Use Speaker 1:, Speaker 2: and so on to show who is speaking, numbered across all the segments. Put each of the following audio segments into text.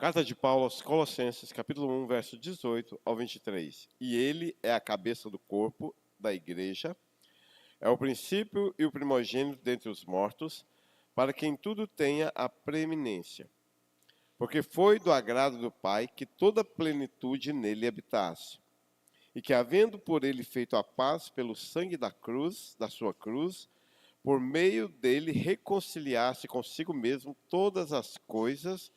Speaker 1: Carta de Paulo aos Colossenses, capítulo 1, verso 18 ao 23. E ele é a cabeça do corpo da igreja, é o princípio e o primogênito dentre os mortos, para que em tudo tenha a preeminência. Porque foi do agrado do Pai que toda a plenitude nele habitasse, e que, havendo por ele feito a paz pelo sangue da cruz, da sua cruz, por meio dele reconciliasse consigo mesmo todas as coisas,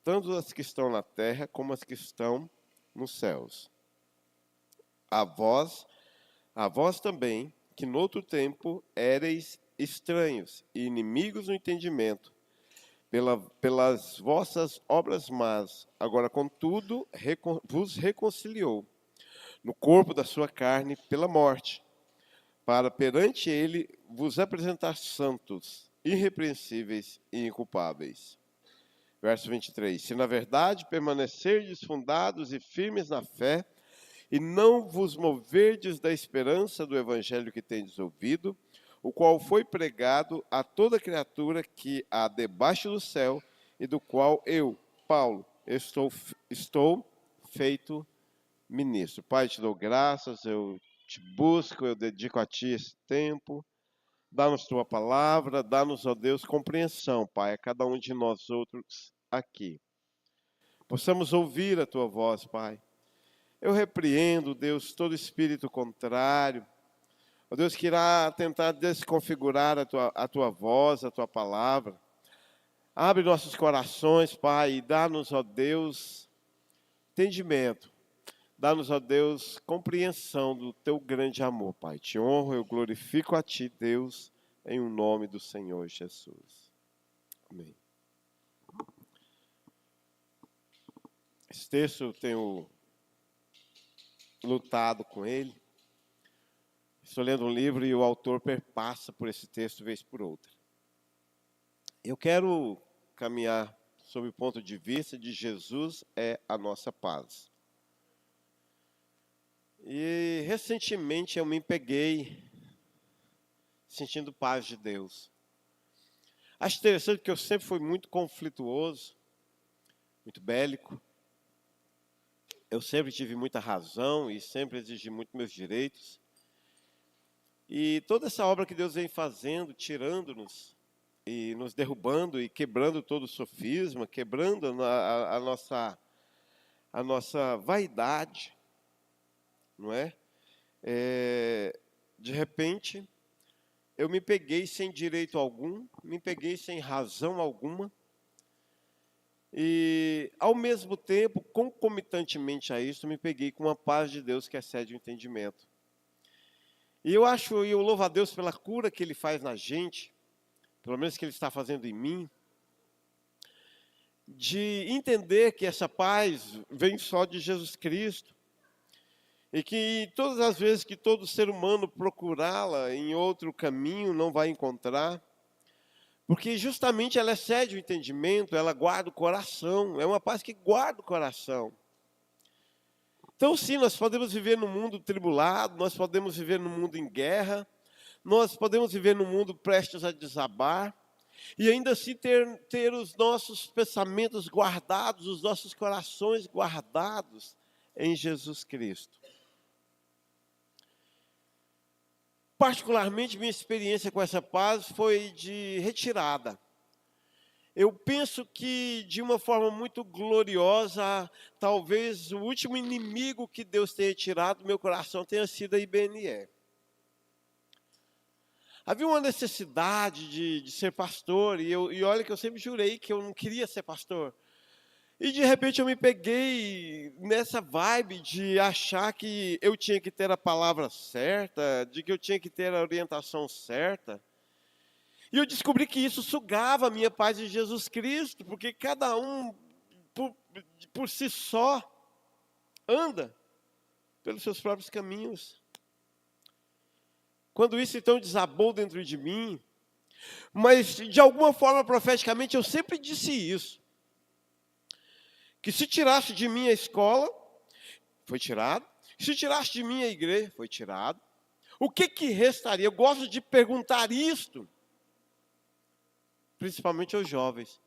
Speaker 1: tanto as que estão na terra como as que estão nos céus. A vós também, que noutro tempo éreis estranhos e inimigos no entendimento, pelas vossas obras más, agora contudo vos reconciliou no corpo da sua carne pela morte, para perante ele vos apresentar santos, irrepreensíveis e inculpáveis. Verso 23. Se na verdade permanecerdes fundados e firmes na fé, e não vos moverdes da esperança do evangelho que tendes ouvido, o qual foi pregado a toda criatura que há debaixo do céu, e do qual eu, Paulo, estou feito ministro. Pai, te dou graças, eu te busco, eu dedico a ti esse tempo. Dá-nos tua palavra, dá-nos, ó Deus, compreensão, Pai, a cada um de nós outros aqui. Possamos ouvir a tua voz, Pai. Eu repreendo, Deus, todo espírito contrário, ó Deus, que irá tentar desconfigurar a tua voz, a tua palavra. Abre nossos corações, Pai, e dá-nos, ó Deus, entendimento. Dá-nos, ó Deus, compreensão do teu grande amor, Pai. Te honro, eu glorifico a ti, Deus, em o nome do Senhor Jesus. Amém. Esse texto eu tenho lutado com ele. Estou lendo um livro e o autor perpassa por esse texto vez por outra. Eu quero caminhar sob o ponto de vista de Jesus é a nossa paz. E recentemente eu me peguei sentindo paz de Deus. Acho interessante que eu sempre fui muito conflituoso, muito bélico. Eu sempre tive muita razão e sempre exigi muito meus direitos. E toda essa obra que Deus vem fazendo, tirando-nos e nos derrubando e quebrando todo o sofisma, quebrando a nossa vaidade, não é? De repente, eu me peguei sem direito algum, me peguei sem razão alguma. E, ao mesmo tempo, concomitantemente a isso, me peguei com uma paz de Deus que excede o entendimento. E eu louvo a Deus pela cura que Ele faz na gente, pelo menos que Ele está fazendo em mim, de entender que essa paz vem só de Jesus Cristo, e que todas as vezes que todo ser humano procurá-la em outro caminho não vai encontrar, porque justamente ela excede o entendimento, ela guarda o coração, é uma paz que guarda o coração. Então sim, nós podemos viver num mundo tribulado, nós podemos viver num mundo em guerra, nós podemos viver num mundo prestes a desabar, e ainda assim ter os nossos pensamentos guardados, os nossos corações guardados em Jesus Cristo. Particularmente, minha experiência com essa paz foi de retirada. Eu penso que, de uma forma muito gloriosa, talvez o último inimigo que Deus tenha tirado do meu coração tenha sido a IBNE. Havia uma necessidade de ser pastor, e olha que eu sempre jurei que eu não queria ser pastor. E de repente eu me peguei nessa vibe de achar que eu tinha que ter a palavra certa, de que eu tinha que ter a orientação certa. E eu descobri que isso sugava a minha paz em Jesus Cristo, porque cada um, por si só, anda pelos seus próprios caminhos. Quando isso então desabou dentro de mim, mas de alguma forma profeticamente eu sempre disse isso. Que se tirasse de mim a escola, foi tirado. Se tirasse de mim a igreja, foi tirado. O que restaria? Eu gosto de perguntar isto, principalmente aos jovens.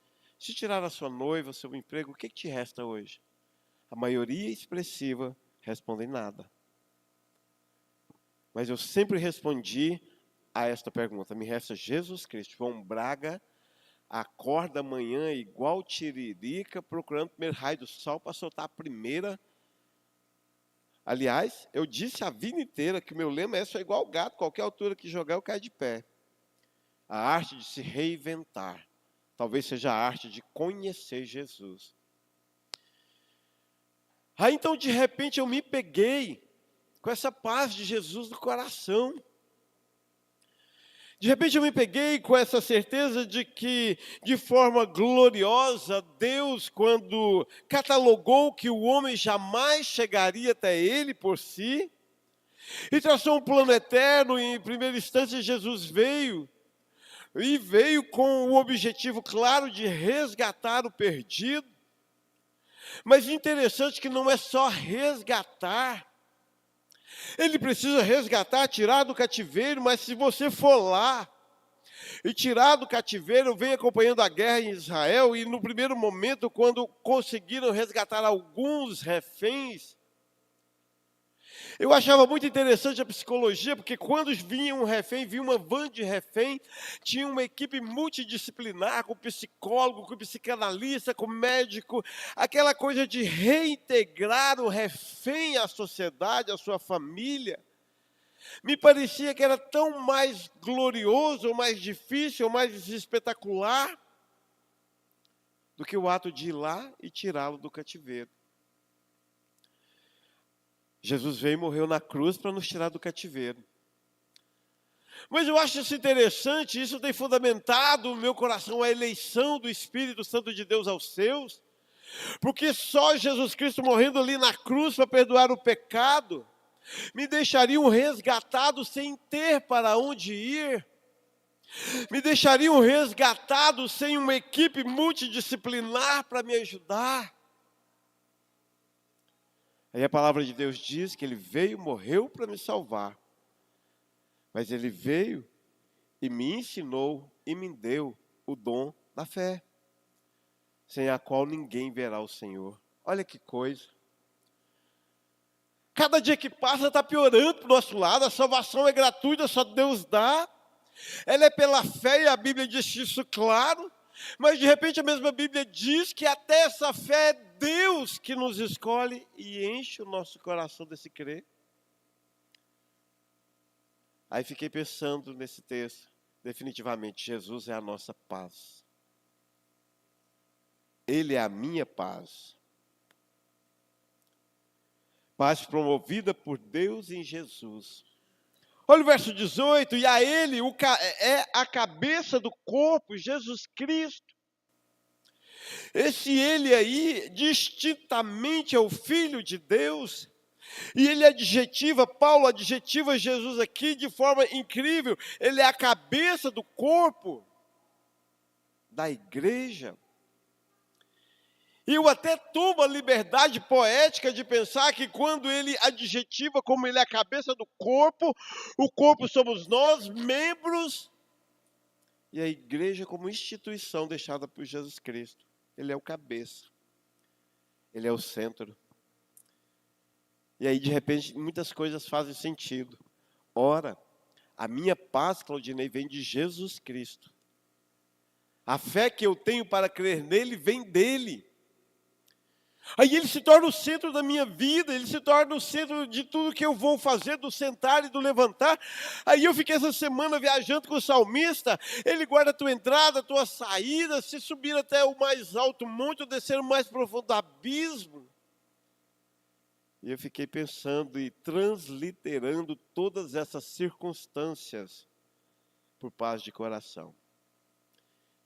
Speaker 1: Se tirar a sua noiva, seu emprego, o que te resta hoje? A maioria expressiva respondem nada. Mas eu sempre respondi a esta pergunta. Me resta Jesus Cristo. João Braga acorda amanhã igual tiririca, procurando o primeiro raio do sol para soltar a primeira. Aliás, eu disse a vida inteira que o meu lema é só igual o gato, qualquer altura que jogar eu caio de pé. A arte de se reinventar. Talvez seja a arte de conhecer Jesus. Aí então, de repente, eu me peguei com essa paz de Jesus no coração. De repente eu me peguei com essa certeza de que, de forma gloriosa, Deus, quando catalogou que o homem jamais chegaria até Ele por si, e traçou um plano eterno, e em primeira instância Jesus veio, e veio com o objetivo claro de resgatar o perdido. Mas interessante que não é só resgatar. Ele precisa resgatar, tirar do cativeiro, mas se você for lá e tirar do cativeiro, eu venho acompanhando a guerra em Israel, e no primeiro momento, quando conseguiram resgatar alguns reféns, eu achava muito interessante a psicologia, porque quando vinha um refém, vinha uma van de refém, tinha uma equipe multidisciplinar, com psicólogo, com psicanalista, com médico, aquela coisa de reintegrar o refém à sociedade, à sua família. Me parecia que era tão mais glorioso, ou mais difícil, ou mais espetacular, do que o ato de ir lá e tirá-lo do cativeiro. Jesus veio e morreu na cruz para nos tirar do cativeiro. Mas eu acho isso interessante, isso tem fundamentado o meu coração, a eleição do Espírito Santo de Deus aos seus, porque só Jesus Cristo morrendo ali na cruz para perdoar o pecado, me deixariam resgatado sem ter para onde ir, me deixariam resgatado sem uma equipe multidisciplinar para me ajudar. Aí a palavra de Deus diz que Ele veio, morreu para me salvar. Mas Ele veio e me ensinou e me deu o dom da fé, sem a qual ninguém verá o Senhor. Olha que coisa. Cada dia que passa está piorando para o nosso lado. A salvação é gratuita, só Deus dá. Ela é pela fé e a Bíblia diz isso claro. Mas de repente a mesma Bíblia diz que até essa fé é Deus que nos escolhe e enche o nosso coração desse crer. Aí fiquei pensando nesse texto. Definitivamente, Jesus é a nossa paz. Ele é a minha paz. Paz promovida por Deus em Jesus. Olha o verso 18, e a Ele é a cabeça do corpo, Jesus Cristo. Esse Ele aí, distintamente é o Filho de Deus, e Ele adjetiva, Paulo adjetiva Jesus aqui de forma incrível, Ele é a cabeça do corpo, da igreja. E eu até tomo a liberdade poética de pensar que quando ele adjetiva como ele é a cabeça do corpo, o corpo somos nós, membros, e a igreja como instituição deixada por Jesus Cristo. Ele é o cabeça, ele é o centro. E aí, de repente, muitas coisas fazem sentido. Ora, a minha paz, Claudinei, vem de Jesus Cristo. A fé que eu tenho para crer nele vem dele. Aí ele se torna o centro da minha vida, ele se torna o centro de tudo que eu vou fazer, do sentar e do levantar. Aí eu fiquei essa semana viajando com o salmista, ele guarda a tua entrada, a tua saída, se subir até o mais alto monte, ou descer o mais profundo abismo. E eu fiquei pensando e transliterando todas essas circunstâncias por paz de coração.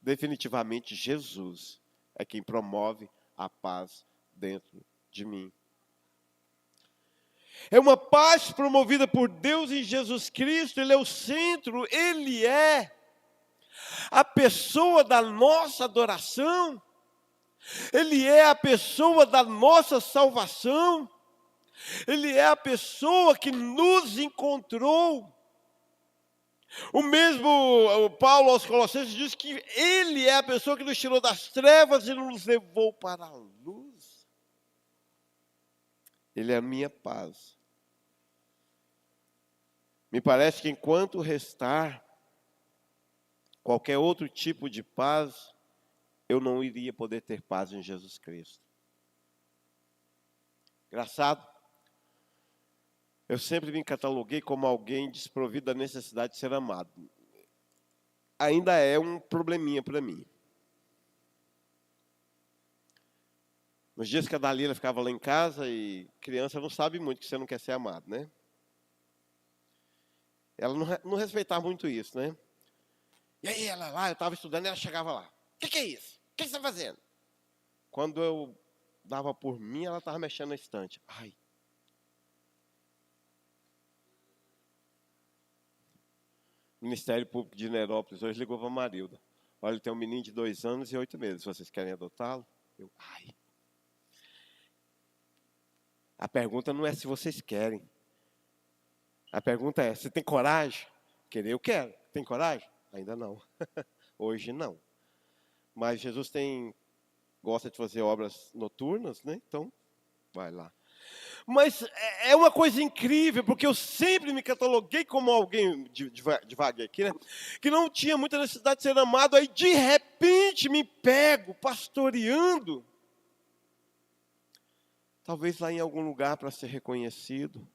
Speaker 1: Definitivamente Jesus é quem promove a paz dentro de mim. É uma paz promovida por Deus em Jesus Cristo, Ele é o centro, Ele é a pessoa da nossa adoração, Ele é a pessoa da nossa salvação, Ele é a pessoa que nos encontrou. O mesmo Paulo aos Colossenses diz que ele é a pessoa que nos tirou das trevas e nos levou para a luz. Ele é a minha paz. Me parece que enquanto restar qualquer outro tipo de paz, eu não iria poder ter paz em Jesus Cristo. Engraçado. Eu sempre me cataloguei como alguém desprovido da necessidade de ser amado. Ainda é um probleminha para mim. Nos dias que a Dalila ficava lá em casa, e criança não sabe muito que você não quer ser amado, né? Ela não respeitava muito isso, né? E aí ela lá, eu estava estudando, ela chegava lá. O que é isso? O que você está fazendo? Quando eu dava por mim, ela estava mexendo na estante. Ai. O Ministério Público de Nerópolis hoje ligou para a Marilda. Olha, ele tem um menino de 2 anos e 8 meses. Vocês querem adotá-lo? Ai. A pergunta não é se vocês querem. A pergunta é, você tem coragem? Querer, eu quero. Tem coragem? Ainda não. Hoje não. Mas Jesus gosta de fazer obras noturnas, né? Então, vai lá. Mas é uma coisa incrível, porque eu sempre me cataloguei como alguém, devagar aqui, né? Que não tinha muita necessidade de ser amado, aí de repente me pego pastoreando. Talvez lá em algum lugar para ser reconhecido.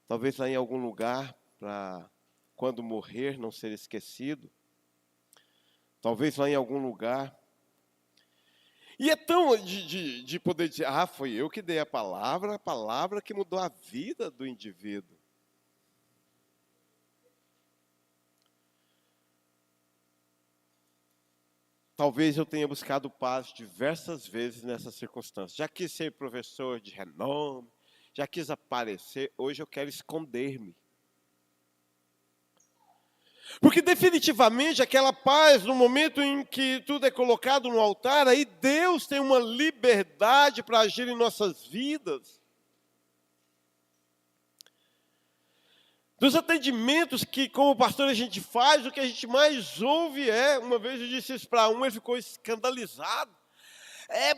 Speaker 1: Talvez lá em algum lugar para, quando morrer, não ser esquecido. Talvez lá em algum lugar. E é tão de poder dizer, foi eu que dei a palavra que mudou a vida do indivíduo. Talvez eu tenha buscado paz diversas vezes nessas circunstâncias. Já quis ser professor de renome, já quis aparecer, hoje eu quero esconder-me. Porque definitivamente aquela paz, no momento em que tudo é colocado no altar, aí Deus tem uma liberdade para agir em nossas vidas. Dos atendimentos que, como pastor, a gente faz, o que a gente mais ouve uma vez eu disse isso para ele ficou escandalizado.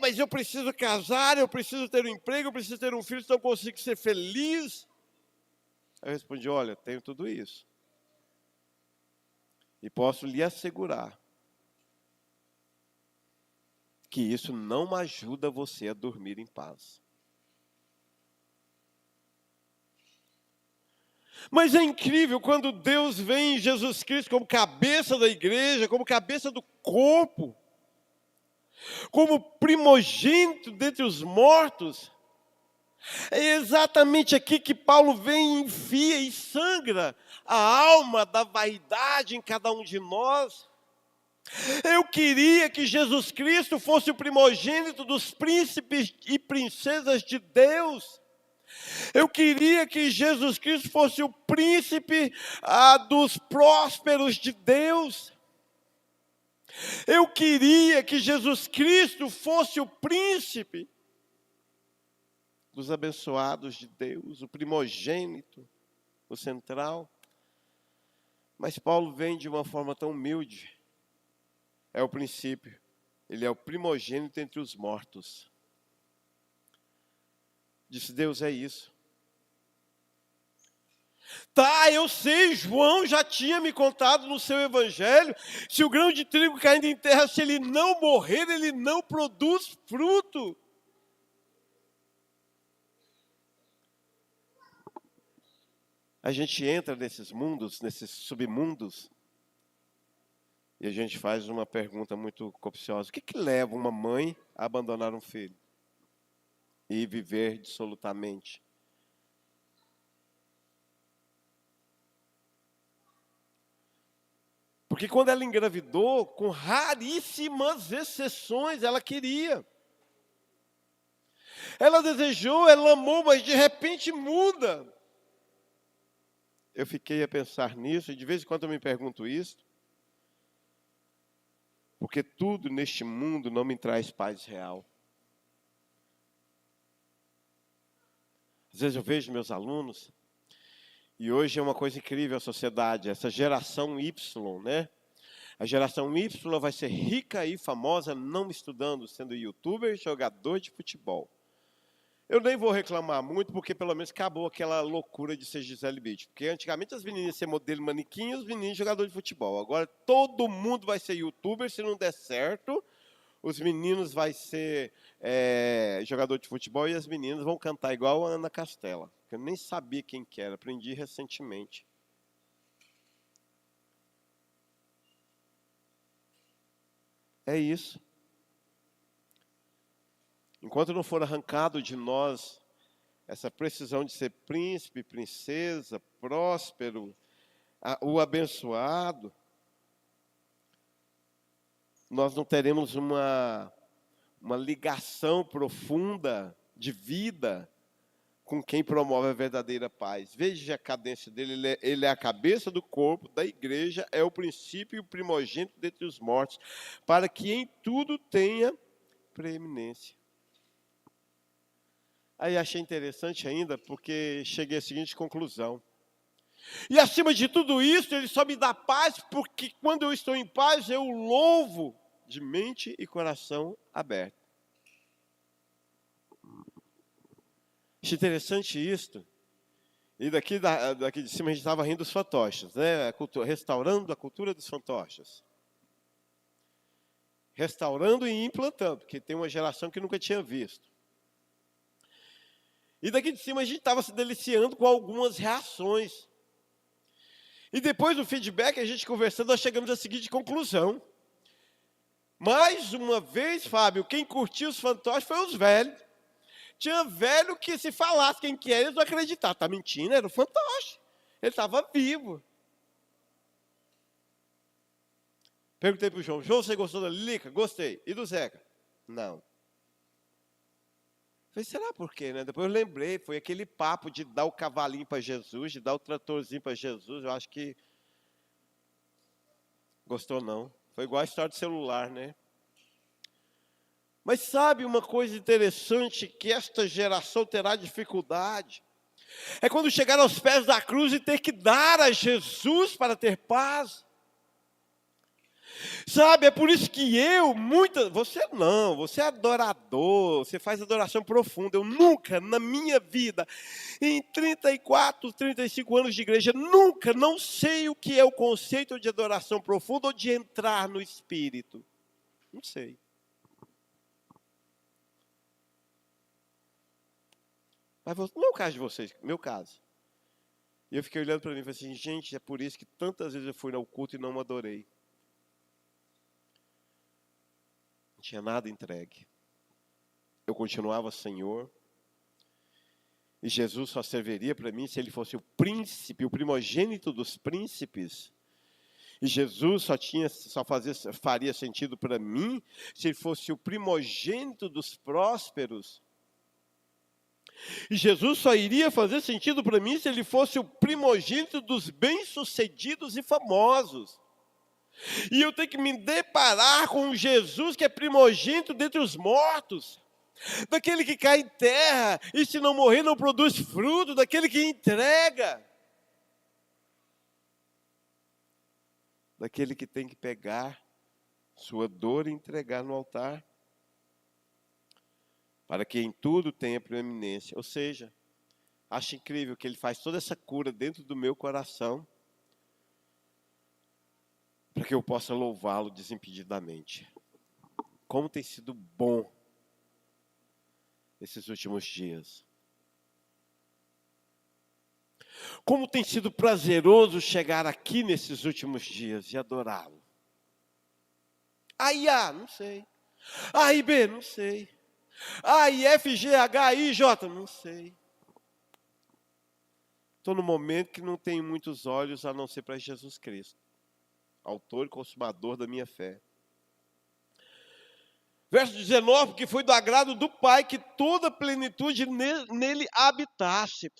Speaker 1: Mas eu preciso casar, eu preciso ter um emprego, eu preciso ter um filho, senão eu consigo ser feliz. Aí eu respondi, olha, tenho tudo isso. E posso lhe assegurar que isso não ajuda você a dormir em paz. Mas é incrível quando Deus vem em Jesus Cristo como cabeça da igreja, como cabeça do corpo, como primogênito dentre os mortos. É exatamente aqui que Paulo vem e enfia e sangra a alma da vaidade em cada um de nós. Eu queria que Jesus Cristo fosse o primogênito dos príncipes e princesas de Deus. Eu queria que Jesus Cristo fosse o príncipe dos prósperos de Deus. Eu queria que Jesus Cristo fosse o príncipe dos abençoados de Deus, o primogênito, o central. Mas Paulo vem de uma forma tão humilde. É o princípio. Ele é o primogênito entre os mortos. Disse, Deus é isso. Tá, eu sei, João já tinha me contado no seu evangelho, se o grão de trigo caindo em terra, se ele não morrer, ele não produz fruto. A gente entra nesses mundos, nesses submundos, e a gente faz uma pergunta muito capciosa. O que leva uma mãe a abandonar um filho? E viver dissolutamente? Porque quando ela engravidou, com raríssimas exceções, ela queria. Ela desejou, ela amou, mas de repente muda. Eu fiquei a pensar nisso, e de vez em quando eu me pergunto isso. Porque tudo neste mundo não me traz paz real. Às vezes eu vejo meus alunos, E hoje é uma coisa incrível a sociedade, essa geração Y, né? A geração Y vai ser rica e famosa não estudando, sendo youtuber e jogador de futebol. Eu nem vou reclamar muito, porque pelo menos acabou aquela loucura de ser Gisele Bündchen. Porque antigamente as meninas iam ser modelo manequim e os meninos jogador de futebol. Agora todo mundo vai ser youtuber, se não der certo. Os meninos vai ser jogador de futebol e as meninas vão cantar igual a Ana Castela. Eu nem sabia quem que era, aprendi recentemente. É isso. Enquanto não for arrancado de nós essa precisão de ser príncipe, princesa, próspero, o abençoado, nós não teremos uma ligação profunda de vida com quem promove a verdadeira paz. Veja a cadência dele, ele é a cabeça do corpo, da igreja, é o princípio e o primogênito dentre os mortos, para que em tudo tenha preeminência. Aí achei interessante ainda, porque cheguei à seguinte conclusão. E acima de tudo isso, ele só me dá paz, porque quando eu estou em paz, eu louvo de mente e coração aberto. Achei interessante isto. E daqui de cima a gente estava rindo dos fantoches, né? Restaurando a cultura dos fantoches. Restaurando e implantando, porque tem uma geração que nunca tinha visto. E daqui de cima a gente estava se deliciando com algumas reações. E depois do feedback, a gente conversando, nós chegamos à seguinte conclusão. Mais uma vez, Fábio, quem curtiu os fantoches foi os velhos. Tinha velho que se falasse quem que era, eles não acreditavam. Está mentindo, era o fantoche. Ele estava vivo. Perguntei para o João, você gostou da Lilica? Gostei. E do Zeca? Não. Falei, será por quê, né? Depois eu lembrei, foi aquele papo de dar o cavalinho para Jesus, de dar o tratorzinho para Jesus. Eu acho que gostou não. Foi igual a história do celular, né? Mas sabe uma coisa interessante que esta geração terá dificuldade? É quando chegar aos pés da cruz e ter que dar a Jesus para ter paz. Sabe, é por isso que você não, você é adorador, você faz adoração profunda. Eu nunca, na minha vida, em 34, 35 anos de igreja, nunca, não sei o que é o conceito de adoração profunda ou de entrar no Espírito. Não sei. Mas não é o caso de vocês, meu caso. E eu fiquei olhando para mim e falei assim, gente, é por isso que tantas vezes eu fui ao culto e não adorei. Não tinha nada entregue. Eu continuava Senhor. E Jesus só serviria para mim se ele fosse o príncipe, o primogênito dos príncipes. E Jesus faria sentido para mim se ele fosse o primogênito dos prósperos. E Jesus só iria fazer sentido para mim se ele fosse o primogênito dos bem-sucedidos e famosos. E eu tenho que me deparar com um Jesus que é primogênito dentre os mortos. Daquele que cai em terra e se não morrer não produz fruto, daquele que entrega. Daquele que tem que pegar sua dor e entregar no altar. Para que em tudo tenha preeminência. Ou seja, acho incrível que ele faz toda essa cura dentro do meu coração, para que eu possa louvá-lo desimpedidamente. Como tem sido bom esses últimos dias. Como tem sido prazeroso chegar aqui nesses últimos dias e adorá-lo. Aí A, não sei. Aí B, não sei. Aí F, G, H, I, J, não sei. Estou no momento que não tenho muitos olhos a não ser para Jesus Cristo, autor e consumador da minha fé. Verso 19, que foi do agrado do Pai que toda a plenitude nele habitasse.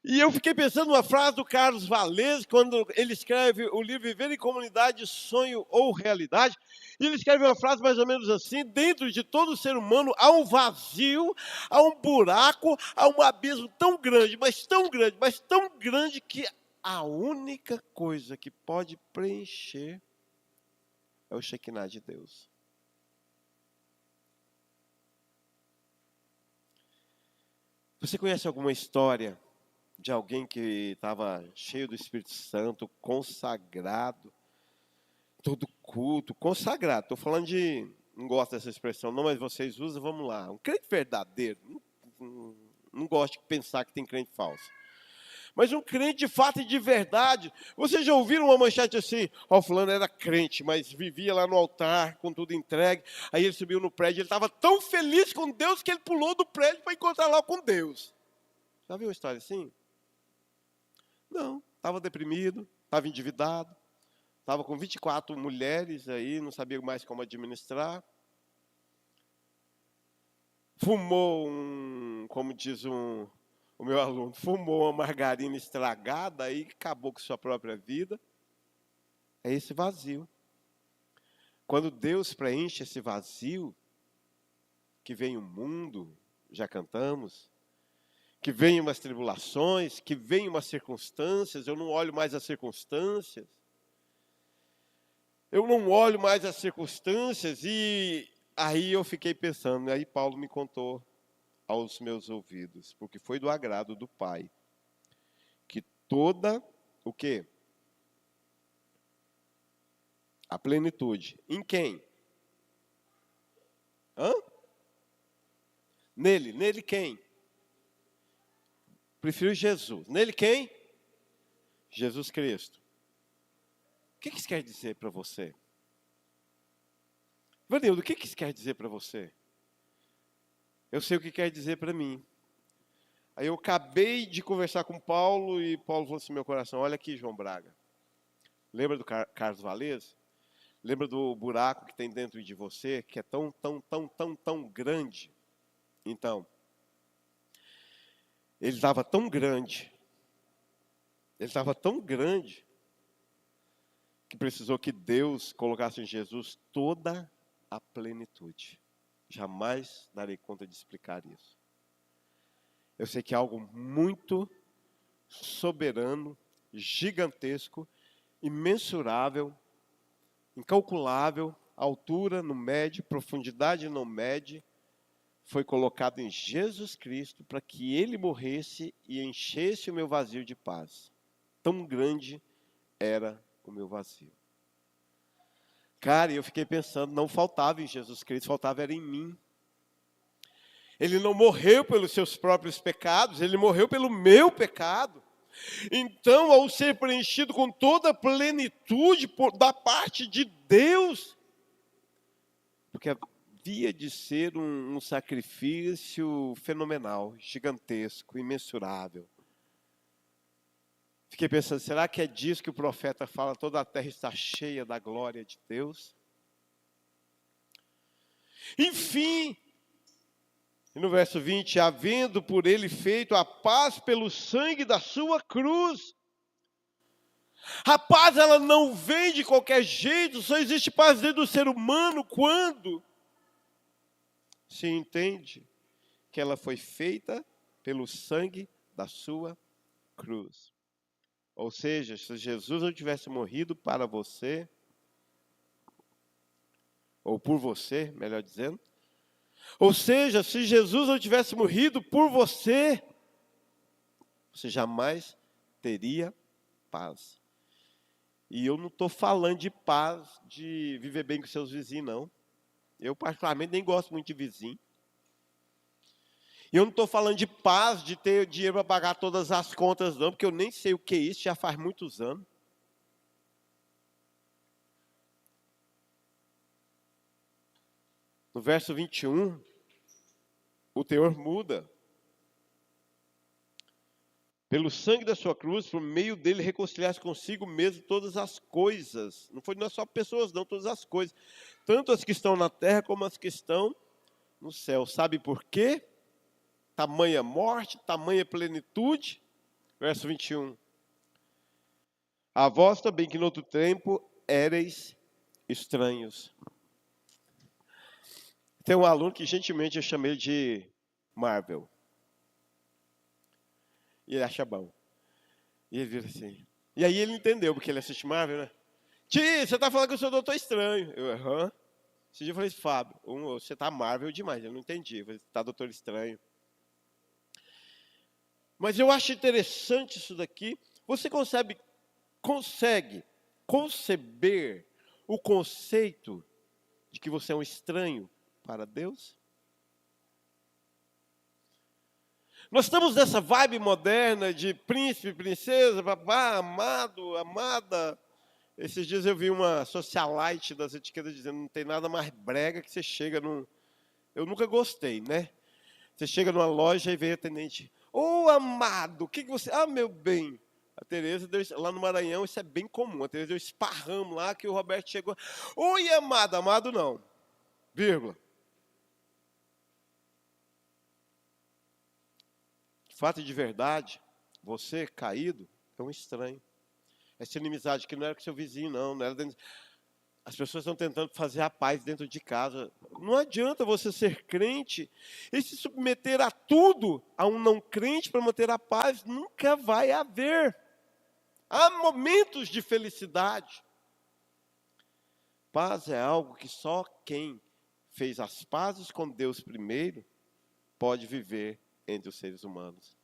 Speaker 1: E eu fiquei pensando numa frase do Carlos Valese, quando ele escreve o livro Viver em Comunidade, Sonho ou Realidade. E ele escreve uma frase mais ou menos assim: dentro de todo ser humano há um vazio, há um buraco, há um abismo tão grande, mas tão grande, mas tão grande, que a única coisa que pode preencher é o Shekinah de Deus. Você conhece alguma história de alguém que estava cheio do Espírito Santo, consagrado, todo culto, consagrado? Estou falando de, não gosto dessa expressão não, mas vocês usam, vamos lá. Um crente verdadeiro, não gosto de pensar que tem crente falso. Mas um crente de fato e de verdade. Vocês já ouviram uma manchete assim? O fulano era crente, mas vivia lá no altar, com tudo entregue. Aí ele subiu no prédio, ele estava tão feliz com Deus que ele pulou do prédio para encontrar lá com Deus. Já viu uma história assim? Não, estava deprimido, estava endividado, estava com 24 mulheres aí, não sabia mais como administrar. Fumou como diz o meu aluno, fumou uma margarina estragada e acabou com sua própria vida. É esse vazio. Quando Deus preenche esse vazio, que vem o mundo, já cantamos, que vem umas tribulações, que vem umas circunstâncias, eu não olho mais as circunstâncias. Eu não olho mais as circunstâncias e aí eu fiquei pensando, aí Paulo me contou aos meus ouvidos, porque foi do agrado do Pai, que toda, o quê? A plenitude. Em quem? Hã? Nele. Nele quem? Prefiro Jesus. Nele quem? Jesus Cristo. O que isso quer dizer para você? Vanildo, o que isso quer dizer para você? Eu sei o que quer dizer para mim. Aí eu acabei de conversar com Paulo e Paulo falou assim no meu coração, olha aqui, João Braga. Lembra do Carlos Valese? Lembra do buraco que tem dentro de você, que é tão grande? Então, ele estava tão grande, que precisou que Deus colocasse em Jesus toda a plenitude. Jamais darei conta de explicar isso. Eu sei que é algo muito soberano, gigantesco, imensurável, incalculável, altura não mede, profundidade não mede, foi colocado em Jesus Cristo para que Ele morresse e enchesse o meu vazio de paz. Tão grande era o meu vazio. Cara, eu fiquei pensando, não faltava em Jesus Cristo, faltava era em mim. Ele não morreu pelos seus próprios pecados, Ele morreu pelo meu pecado. Então, ao ser preenchido com toda a plenitude da parte de Deus, porque havia de ser um sacrifício fenomenal, gigantesco, imensurável. Fiquei pensando, será que é disso que o profeta fala? Toda a terra está cheia da glória de Deus? Enfim, no verso 20, havendo por ele feito a paz pelo sangue da sua cruz. A paz, ela não vem de qualquer jeito, só existe paz dentro do ser humano quando se entende que ela foi feita pelo sangue da sua cruz. Ou seja, se Jesus não tivesse morrido para você, ou por você, melhor dizendo, ou seja, se Jesus não tivesse morrido por você, você jamais teria paz. E eu não estou falando de paz, de viver bem com seus vizinhos, não. Eu particularmente nem gosto muito de vizinho. E eu não estou falando de paz, de ter dinheiro para pagar todas as contas, não, porque eu nem sei o que é isso, já faz muitos anos. No verso 21, o teor muda. Pelo sangue da sua cruz, por meio dele, reconciliar consigo mesmo todas as coisas. Não é só pessoas, não, todas as coisas. Tanto as que estão na terra, como as que estão no céu. Sabe por quê? Tamanha morte, tamanha plenitude. Verso 21. A vós também, que no outro tempo éreis estranhos. Tem um aluno que gentilmente eu chamei de Marvel. E ele acha bom. E ele vira assim, E aí ele entendeu, porque ele assiste Marvel, né? Tio, você tá falando que eu sou Doutor Estranho. Eu, aham. Esse dia eu falei, Fábio, você tá Marvel demais. Eu não entendi. Eu falei, tá Doutor Estranho. Mas eu acho interessante isso daqui. Você consegue conceber o conceito de que você é um estranho para Deus? Nós estamos nessa vibe moderna de príncipe, princesa, babá, amado, amada. Esses dias eu vi uma socialite das etiquetas dizendo não tem nada mais brega que você chega num... Eu nunca gostei, né? Você chega numa loja e vem a atendente. Ô, amado, o que você... Ah, meu bem. A Tereza deu... Lá no Maranhão isso é bem comum. A Tereza deu esparramo lá que o Roberto chegou. Oi, amado. Amado não. Vírgula. Fato de verdade, você caído é um estranho. Essa inimizade que não era com seu vizinho, não era dentro... As pessoas estão tentando fazer a paz dentro de casa. Não adianta você ser crente e se submeter a tudo a um não crente para manter a paz. Nunca vai haver. Há momentos de felicidade. Paz é algo que só quem fez as pazes com Deus primeiro pode viver entre os seres humanos.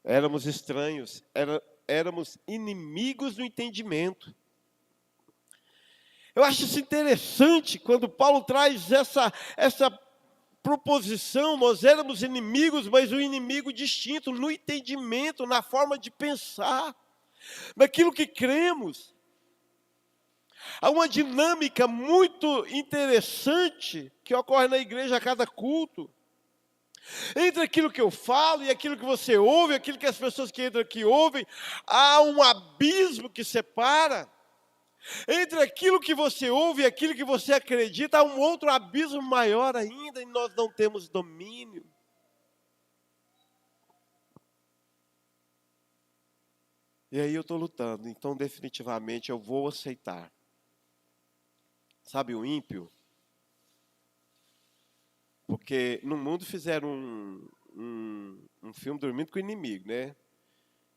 Speaker 1: Éramos estranhos, éramos inimigos no entendimento. Eu acho isso interessante quando Paulo traz essa proposição. Nós éramos inimigos, mas um inimigo distinto no entendimento, na forma de pensar, naquilo que cremos. Há uma dinâmica muito interessante que ocorre na igreja a cada culto. Entre aquilo que eu falo e aquilo que você ouve, aquilo que as pessoas que entram aqui ouvem, há um abismo que separa. Entre aquilo que você ouve e aquilo que você acredita, há um outro abismo maior ainda e nós não temos domínio. E aí eu estou lutando, então definitivamente eu vou aceitar. Sabe o ímpio? Porque no mundo fizeram um filme Dormindo com o Inimigo, né?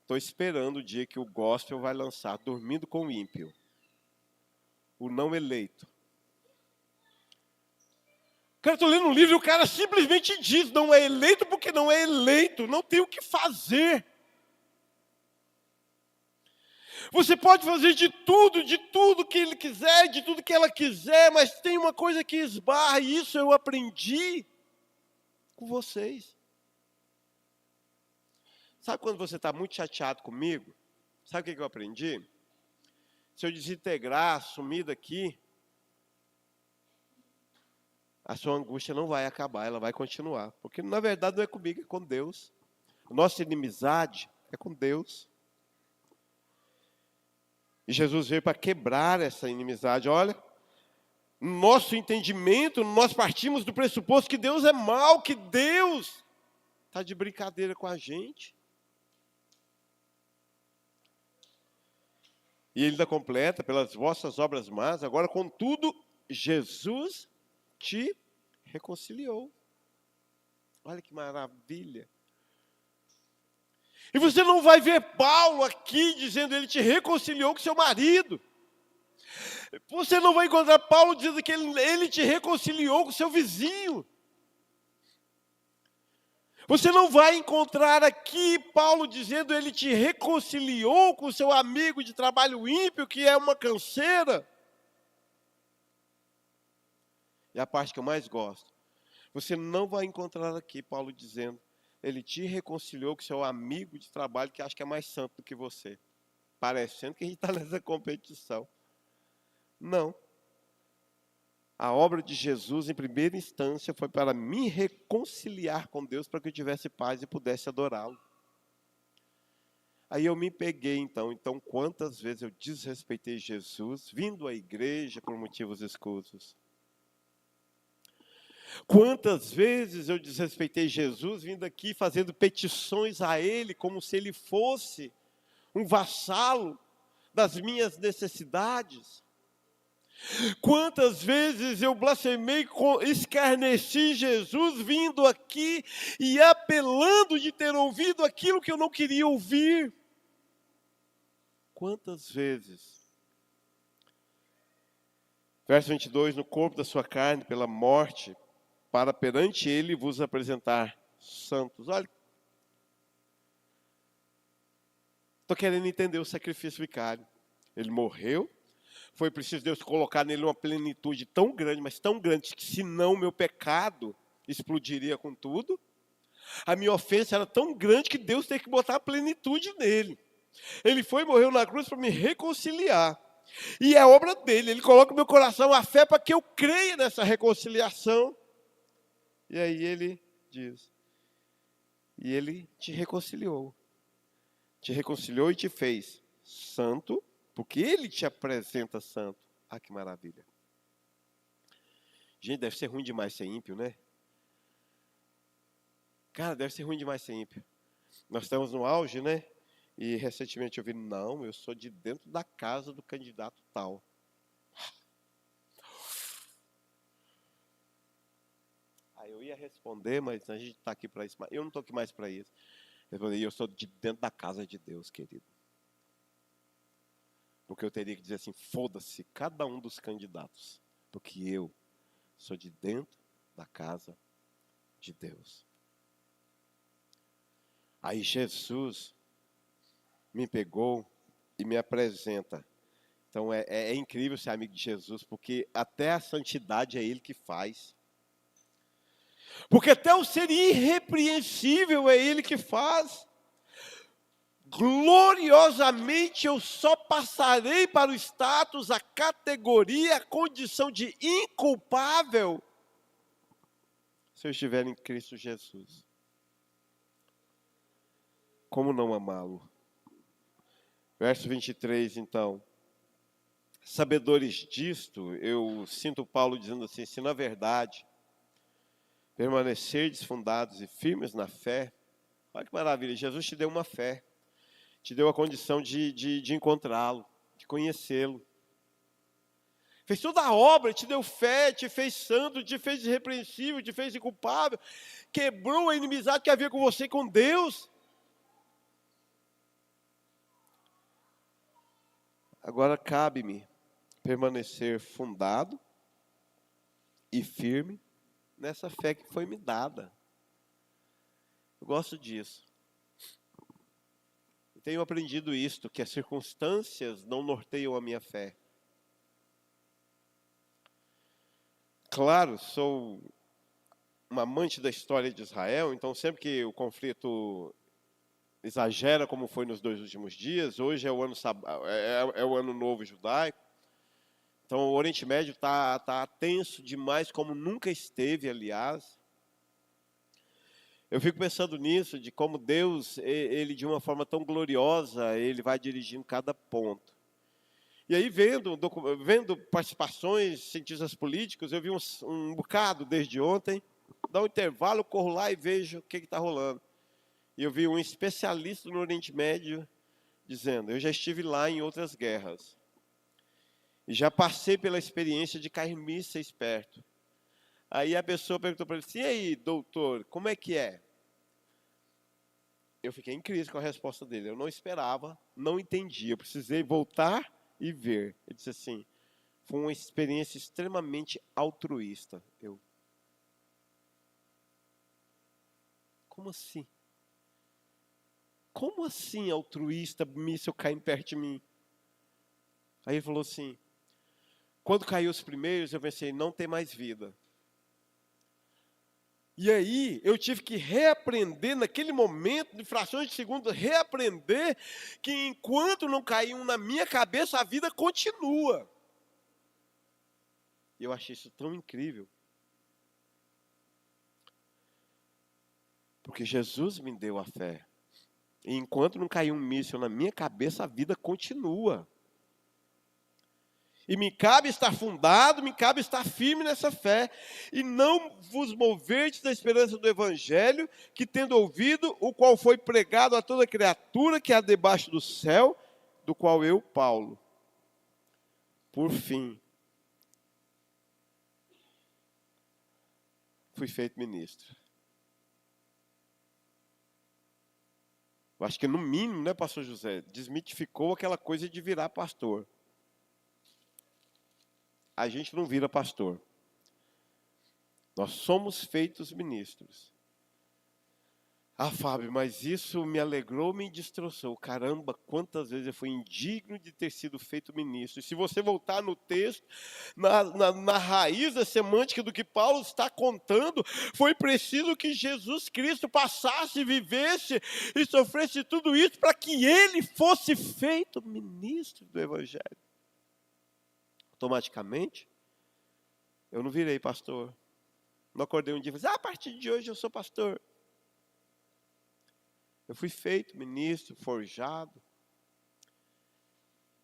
Speaker 1: Estou esperando o dia que o gospel vai lançar Dormindo com o Ímpio. O não eleito. Cara, estou lendo um livro e o cara simplesmente diz, não é eleito porque não é eleito, não tem o que fazer. Você pode fazer de tudo que ele quiser, de tudo que ela quiser, mas tem uma coisa que esbarra, e isso eu aprendi com vocês. Sabe quando você está muito chateado comigo? Sabe o que eu aprendi? Se eu desintegrar, sumir daqui, a sua angústia não vai acabar, ela vai continuar. Porque na verdade não é comigo, é com Deus. A nossa inimizade é com Deus. E Jesus veio para quebrar essa inimizade. Olha, no nosso entendimento, nós partimos do pressuposto que Deus é mau, que Deus está de brincadeira com a gente. E ele ainda completa, pelas vossas obras más, agora contudo, Jesus te reconciliou. Olha que maravilha. E você não vai ver Paulo aqui dizendo ele te reconciliou com seu marido. Você não vai encontrar Paulo dizendo que ele te reconciliou com seu vizinho. Você não vai encontrar aqui Paulo dizendo ele te reconciliou com seu amigo de trabalho ímpio, que é uma canseira. E a parte que eu mais gosto. Você não vai encontrar aqui Paulo dizendo ele te reconciliou com seu amigo de trabalho que acha que é mais santo do que você. Parecendo que a gente está nessa competição. Não. A obra de Jesus, em primeira instância, foi para me reconciliar com Deus, para que eu tivesse paz e pudesse adorá-lo. Aí eu me peguei, então, quantas vezes eu desrespeitei Jesus, vindo à igreja por motivos escusos? Quantas vezes eu desrespeitei Jesus, vindo aqui fazendo petições a Ele, como se Ele fosse um vassalo das minhas necessidades? Quantas vezes eu blasfemei, escarneci Jesus, vindo aqui e apelando de ter ouvido aquilo que eu não queria ouvir? quantas vezes? Verso 22, no corpo da sua carne, pela morte, para perante ele vos apresentar santos. Olha, estou querendo entender o sacrifício vicário. Ele morreu, foi preciso Deus colocar nele uma plenitude tão grande, mas tão grande, que senão meu pecado explodiria com tudo. A minha ofensa era tão grande que Deus teve que botar a plenitude nele. Ele foi e morreu na cruz para me reconciliar. E é obra dele, ele coloca no meu coração a fé para que eu creia nessa reconciliação. E aí ele diz, e ele te reconciliou e te fez santo, porque ele te apresenta santo. Ah, que maravilha. Gente, deve ser ruim demais ser ímpio, né? Cara, deve ser ruim demais ser ímpio. Nós estamos no auge, né? E recentemente eu vi, não, eu sou de dentro da casa do candidato tal. Aí eu ia responder, mas a gente está aqui para isso. Eu não estou aqui mais para isso. Eu sou de dentro da casa de Deus, querido. Porque eu teria que dizer assim, foda-se cada um dos candidatos. Porque eu sou de dentro da casa de Deus. Aí Jesus me pegou e me apresenta. Então é incrível ser amigo de Jesus, porque até a santidade é Ele que faz. Porque até o ser irrepreensível é Ele que faz. Gloriosamente eu só passarei para o status, a categoria, a condição de inculpável, se eu estiver em Cristo Jesus. Como não amá-lo? Verso 23, então. Sabedores disto, eu sinto Paulo dizendo assim, se na verdade permanecerdes fundados e firmes na fé, olha que maravilha, Jesus te deu uma fé, te deu a condição de encontrá-lo, de conhecê-lo. Fez toda a obra, te deu fé, te fez santo, te fez irrepreensível, te fez inculpável, quebrou a inimizade que havia com você e com Deus. Agora cabe-me permanecer fundado e firme nessa fé que foi me dada. Eu gosto disso. Eu tenho aprendido isto, que as circunstâncias não norteiam a minha fé. Claro, sou um amante da história de Israel, então sempre que o conflito exagera como foi nos 2 últimos dias, hoje é o ano, é o ano novo judaico, então o Oriente Médio tá tenso demais, como nunca esteve, aliás. Eu fico pensando nisso, de como Deus, ele de uma forma tão gloriosa, ele vai dirigindo cada ponto. E aí, vendo participações de cientistas políticos, eu vi um bocado desde ontem, dá um intervalo, eu corro lá e vejo o que está rolando. E eu vi um especialista no Oriente Médio dizendo, eu já estive lá em outras guerras. E já passei pela experiência de cair mísseis perto. Aí a pessoa perguntou para ele assim, e aí, doutor, como é que é? Eu fiquei em crise com a resposta dele. Eu não esperava, não entendi. Eu precisei voltar e ver. Ele disse assim, foi uma experiência extremamente altruísta. Como assim? Como assim altruísta, míssil caindo perto de mim? Aí ele falou assim, quando caiu os primeiros, eu pensei, não tem mais vida. E aí, eu tive que reaprender, naquele momento, de frações de segundo, reaprender que enquanto não caiu um na minha cabeça, a vida continua. E eu achei isso tão incrível. Porque Jesus me deu a fé. E enquanto não caiu um míssil na minha cabeça, a vida continua. E me cabe estar fundado, me cabe estar firme nessa fé. E não vos moverdes da esperança do Evangelho, que tendo ouvido, o qual foi pregado a toda criatura que há debaixo do céu, do qual eu, Paulo, por fim, fui feito ministro. Eu acho que no mínimo, né, pastor José, desmitificou aquela coisa de virar pastor. A gente não vira pastor. Nós somos feitos ministros. Ah, Fábio, mas isso me alegrou, me destroçou. Caramba, quantas vezes eu fui indigno de ter sido feito ministro. E se você voltar no texto, na raiz da semântica do que Paulo está contando, foi preciso que Jesus Cristo passasse, vivesse e sofresse tudo isso para que ele fosse feito ministro do Evangelho. Automaticamente, eu não virei pastor. Não acordei um dia e falei, a partir de hoje eu sou pastor. Eu fui feito ministro, forjado.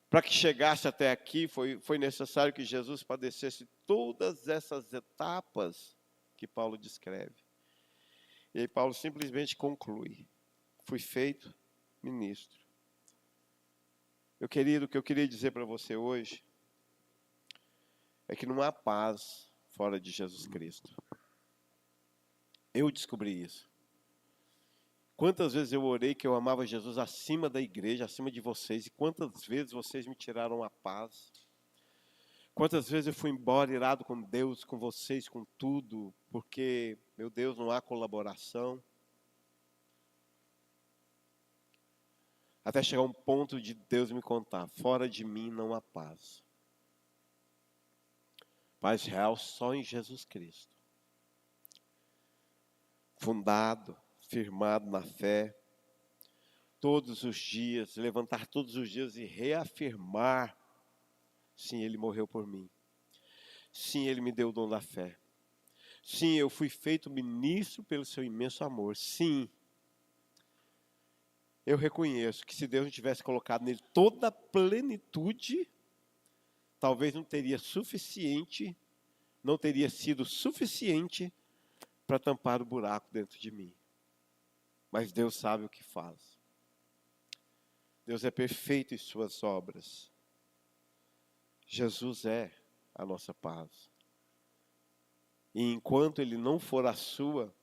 Speaker 1: Para que chegasse até aqui, foi necessário que Jesus padecesse todas essas etapas que Paulo descreve. E aí Paulo simplesmente conclui, fui feito ministro. Meu querido, o que eu queria dizer para você hoje é que não há paz fora de Jesus Cristo. Eu descobri isso. Quantas vezes eu orei que eu amava Jesus acima da igreja, acima de vocês, e quantas vezes vocês me tiraram a paz. Quantas vezes eu fui embora irado com Deus, com vocês, com tudo, porque, meu Deus, não há colaboração. Até chegar um ponto de Deus me contar, fora de mim não há paz. Paz real só em Jesus Cristo. Fundado, firmado na fé, todos os dias, levantar todos os dias e reafirmar, sim, Ele morreu por mim. Sim, Ele me deu o dom da fé. Sim, eu fui feito ministro pelo seu imenso amor. Sim, eu reconheço que se Deus não tivesse colocado nele toda a plenitude, talvez não teria sido suficiente para tampar o buraco dentro de mim. Mas Deus sabe o que faz. Deus é perfeito em suas obras. Jesus é a nossa paz. E enquanto Ele não for a sua,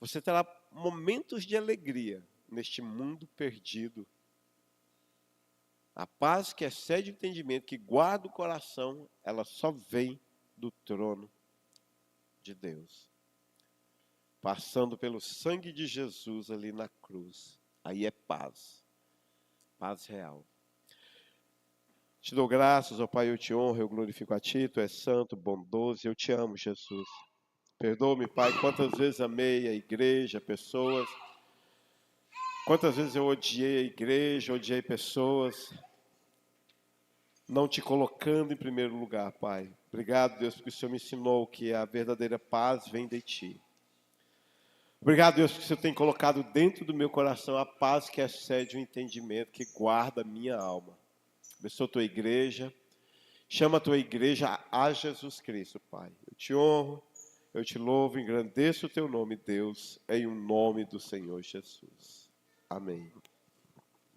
Speaker 1: você terá momentos de alegria neste mundo perdido. A paz que excede o entendimento, que guarda o coração, ela só vem do trono de Deus. Passando pelo sangue de Jesus ali na cruz. Aí é paz. Paz real. Te dou graças, ó Pai, eu te honro, eu glorifico a Ti, Tu és santo, bondoso, eu te amo, Jesus. Perdoa-me, Pai, quantas vezes amei a igreja, pessoas. Quantas vezes eu odiei a igreja, odiei pessoas, não Te colocando em primeiro lugar, Pai. Obrigado, Deus, porque o Senhor me ensinou que a verdadeira paz vem de Ti. Obrigado, Deus, porque o Senhor tem colocado dentro do meu coração a paz que excede o entendimento, que guarda a minha alma. Abençoa a Tua igreja, chama a Tua igreja a Jesus Cristo, Pai. Eu te honro, eu te louvo, engrandeço o Teu nome, Deus, em o nome do Senhor Jesus. Amém.